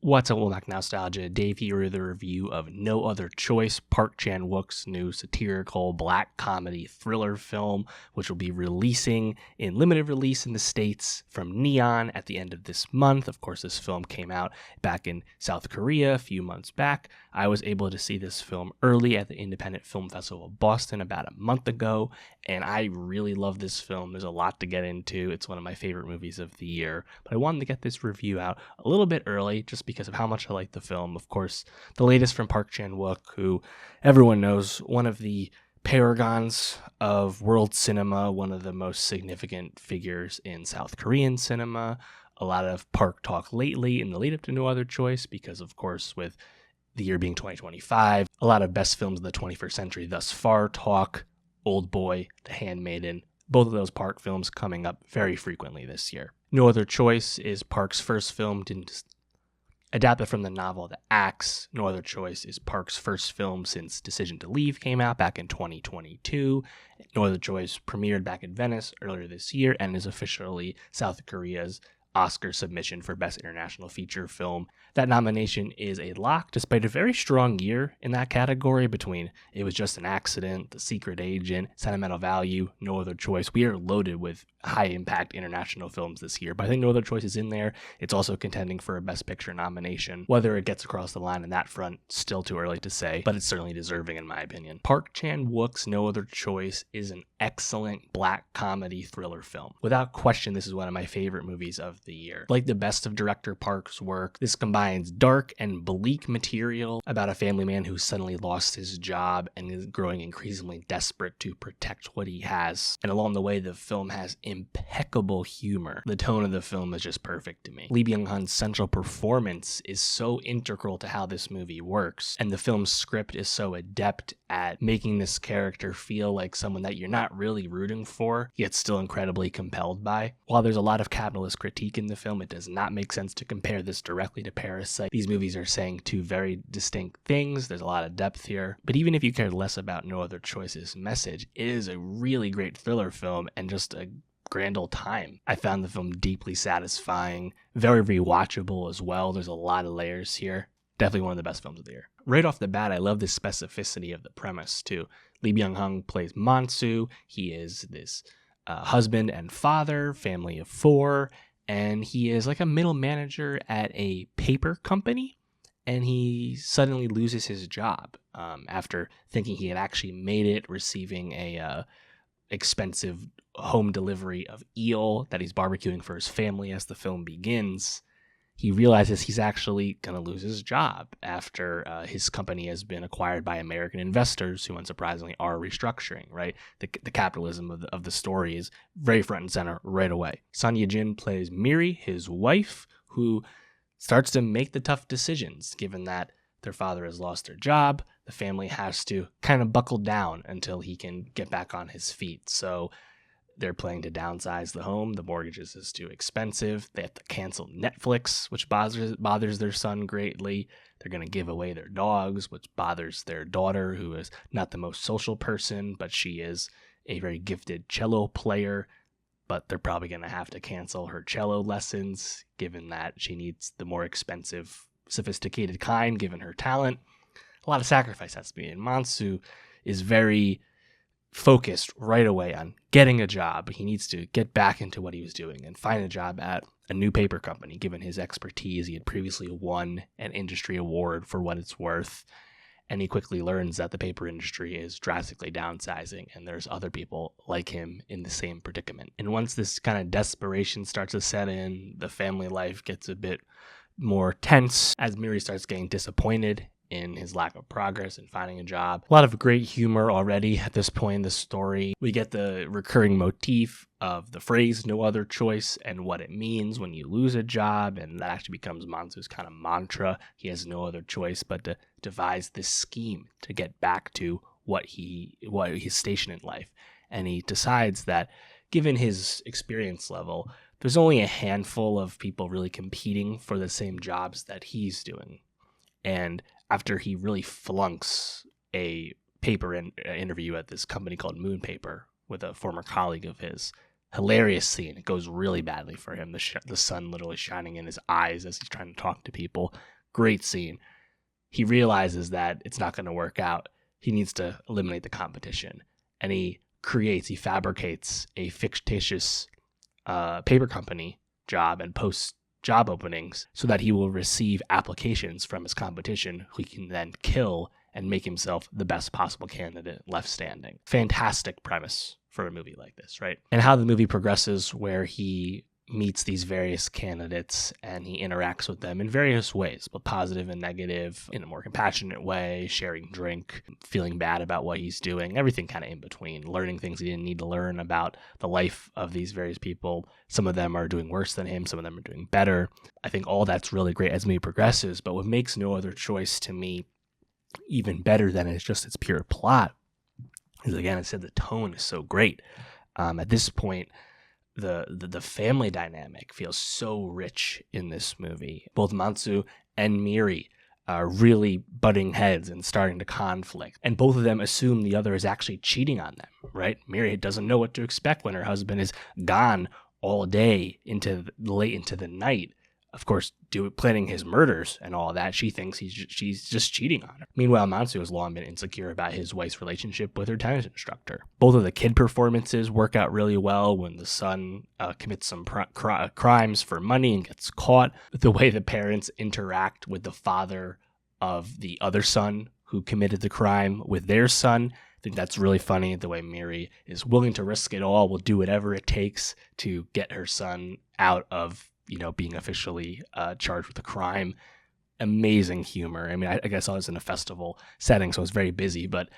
What's up, welcome back to Nowstalgia. Dave here with a review of No Other Choice, Park Chan-wook's new satirical black comedy thriller film, which will be releasing in limited release in the States from Neon at the end of this month. Of course, this film came out back in South Korea a few months back. I was able to see this film early at the Independent Film Festival of Boston about a month ago, and I really love this film. There's a lot to get into. It's one of my favorite movies of the year, but I wanted to get this review out a little bit early just because of how much I like the film. Of course, the latest from Park Chan-wook, who everyone knows, one of the paragons of world cinema, one of the most significant figures in South Korean cinema. A lot of Park talk lately in the lead up to No Other Choice because, of course, with the year being 2025, a lot of best films of the 21st century thus far talk. Old Boy, The Handmaiden, both of those Park films coming up very frequently this year. No Other Choice is Park's first film adapted from the novel The Axe. No Other Choice is Park's first film since Decision to Leave came out back in 2022. No Other Choice premiered back in Venice earlier this year and is officially South Korea's Oscar submission for Best International Feature Film. That nomination is a lock despite a very strong year in that category between It Was Just an Accident, The Secret Agent, Sentimental Value, No Other Choice. We are loaded with high-impact international films this year, but I think No Other Choice is in there. It's also contending for a Best Picture nomination. Whether it gets across the line in that front, still too early to say, but it's certainly deserving in my opinion. Park Chan-wook's No Other Choice is an excellent black comedy thriller film. Without question, this is one of my favorite movies of the year. Like the best of director Park's work, this combines dark and bleak material about a family man who suddenly lost his job and is growing increasingly desperate to protect what he has. And along the way, the film has impeccable humor. The tone of the film is just perfect to me. Lee Byung-hun's central performance is so integral to how this movie works, and the film's script is so adept at making this character feel like someone that you're not really rooting for, yet still incredibly compelled by. While there's a lot of capitalist critique in the film, it does not make sense to compare this directly to Parasite. These movies are saying two very distinct things. There's a lot of depth here. But even if you cared less about No Other Choice's message, it is a really great thriller film and just a grand old time. I found the film deeply satisfying, very rewatchable as well. There's a lot of layers here. Definitely one of the best films of the year. Right off the bat, I love the specificity of the premise too. Lee Byung-hun plays Mansu. He is this husband and father, family of four, and he is like a middle manager at a paper company, and he suddenly loses his job after thinking he had actually made it, receiving a expensive home delivery of eel that he's barbecuing for his family as the film begins. He realizes he's actually going to lose his job after his company has been acquired by American investors who, unsurprisingly, are restructuring, right? The capitalism of the story is very front and center right away. Ye-jin plays Miri, his wife, who starts to make the tough decisions, given that their father has lost their job. The family has to kind of buckle down until he can get back on his feet. So they're planning to downsize the home. The mortgages is too expensive. They have to cancel Netflix, which bothers their son greatly. They're going to give away their dogs, which bothers their daughter, who is not the most social person, but she is a very gifted cello player. But they're probably going to have to cancel her cello lessons, given that she needs the more expensive, sophisticated kind, given her talent. A lot of sacrifice has to be made. Mansu is very focused right away on getting a job. He needs to get back into what he was doing and find a job at a new paper company. Given his expertise, he had previously won an industry award for what it's worth, and he quickly learns that the paper industry is drastically downsizing and there's other people like him in the same predicament. And once this kind of desperation starts to set in, the family life gets a bit more tense as Miri starts getting disappointed in his lack of progress in finding a job. A lot of great humor already at this point in the story. We get the recurring motif of the phrase "no other choice" and what it means when you lose a job, and that actually becomes Mansu's kind of mantra. He has no other choice but to devise this scheme to get back to what his station in life. And he decides that, given his experience level, there's only a handful of people really competing for the same jobs that he's doing. And after he really flunks a paper interview at this company called Moon Paper with a former colleague of his, Hilarious scene. It goes really badly for him. The sun literally shining in his eyes as he's trying to talk to people. Great scene. He realizes that it's not going to work out. He needs to eliminate the competition. And he fabricates a fictitious paper company job and posts job openings so that he will receive applications from his competition who he can then kill and make himself the best possible candidate left standing. Fantastic premise for a movie like this, right? And how the movie progresses, where he meets these various candidates and he interacts with them in various ways, both positive and negative, in a more compassionate way, sharing drink, feeling bad about what he's doing, everything kind of in between, learning things he didn't need to learn about the life of these various people. Some of them are doing worse than him, some of them are doing better. I think all that's really great as the movie progresses, but what makes No Other Choice to me even better than it's just its pure plot is, again, I said the tone is so great. At this point, the family dynamic feels so rich in this movie. Both Mansu and Miri are really butting heads and starting to conflict. And both of them assume the other is actually cheating on them, right? Miri doesn't know what to expect when her husband is gone all day late into the night. Of course, planning his murders and all that. She thinks she's just cheating on her. Meanwhile, Mansu has long been insecure about his wife's relationship with her tennis instructor. Both of the kid performances work out really well when the son commits some crimes for money and gets caught. The way the parents interact with the father of the other son who committed the crime with their son, I think that's really funny. The way Miri is willing to risk it all, will do whatever it takes to get her son out of being officially charged with a crime. Amazing humor. I mean, I guess I was in a festival setting, so it's very busy, but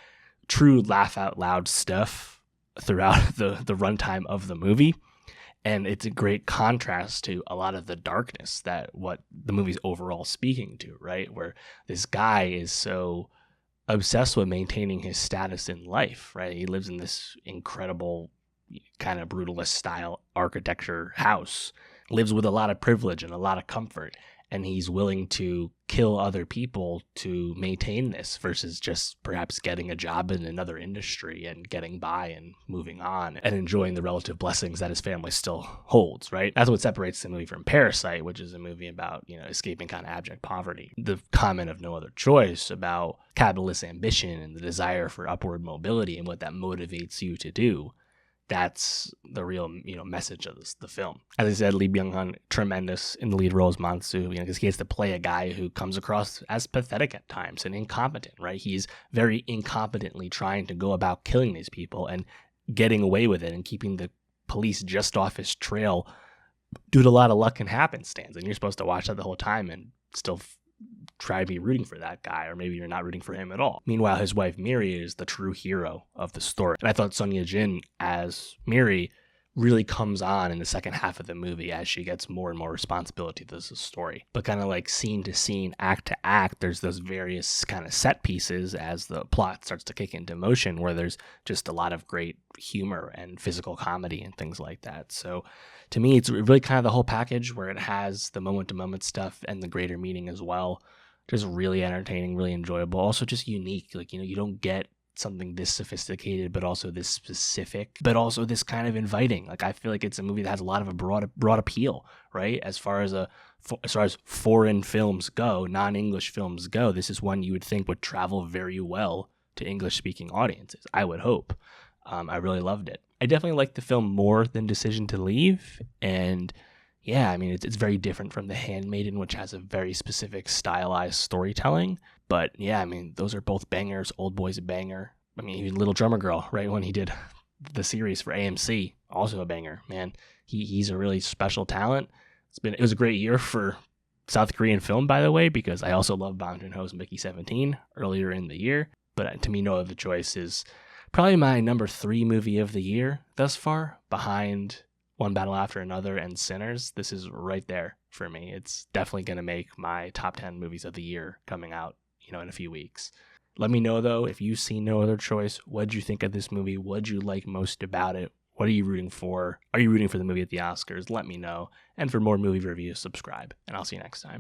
true laugh out loud stuff throughout the runtime of the movie. And it's a great contrast to a lot of the darkness that what the movie's overall speaking to, right? Where this guy is so obsessed with maintaining his status in life, right? He lives in this incredible kind of brutalist style architecture house, lives with a lot of privilege and a lot of comfort, and he's willing to kill other people to maintain this versus just perhaps getting a job in another industry and getting by and moving on and enjoying the relative blessings that his family still holds, right? That's what separates the movie from Parasite, which is a movie about, escaping kind of abject poverty. The comment of No Other Choice about capitalist ambition and the desire for upward mobility and what that motivates you to do. That's the real, message of the film. As I said, Lee Byung-hun, tremendous in the lead role as Mansu, because he has to play a guy who comes across as pathetic at times and incompetent, right? He's very incompetently trying to go about killing these people and getting away with it and keeping the police just off his trail due to a lot of luck and happenstance. And you're supposed to watch that the whole time and still try to be rooting for that guy, or maybe you're not rooting for him at all. Meanwhile, his wife Miri is the true hero of the story. And I thought Son Ye-jin as Miri really comes on in the second half of the movie as she gets more and more responsibility to this story. But kind of like scene to scene, act to act, there's those various kind of set pieces as the plot starts to kick into motion where there's just a lot of great humor and physical comedy and things like that. So to me, it's really kind of the whole package where it has the moment-to-moment stuff and the greater meaning as well. Just really entertaining, really enjoyable. Also just unique. Like, you don't get something this sophisticated, but also this specific, but also this kind of inviting. Like, I feel like it's a movie that has a lot of a broad appeal, right? As far as foreign films go, non-English films go, this is one you would think would travel very well to English-speaking audiences, I would hope. I really loved it. I definitely liked the film more than Decision to Leave, and yeah, I mean, it's very different from The Handmaiden, which has a very specific stylized storytelling. But yeah, I mean, those are both bangers. Old Boy's a banger. I mean, even Little Drummer Girl, right, when he did the series for AMC, also a banger. Man, he's a really special talent. It was a great year for South Korean film, by the way, because I also love Bong Joon-ho's Mickey 17 earlier in the year. But to me, No Other Choice is probably my number 3 movie of the year thus far, behind One Battle After Another and Sinners. This is right there for me. It's definitely going to make my top 10 movies of the year coming out, in a few weeks. Let me know, though, if you've seen No Other Choice. What'd you think of this movie? What'd you like most about it? What are you rooting for? Are you rooting for the movie at the Oscars? Let me know. And for more movie reviews, subscribe. And I'll see you next time.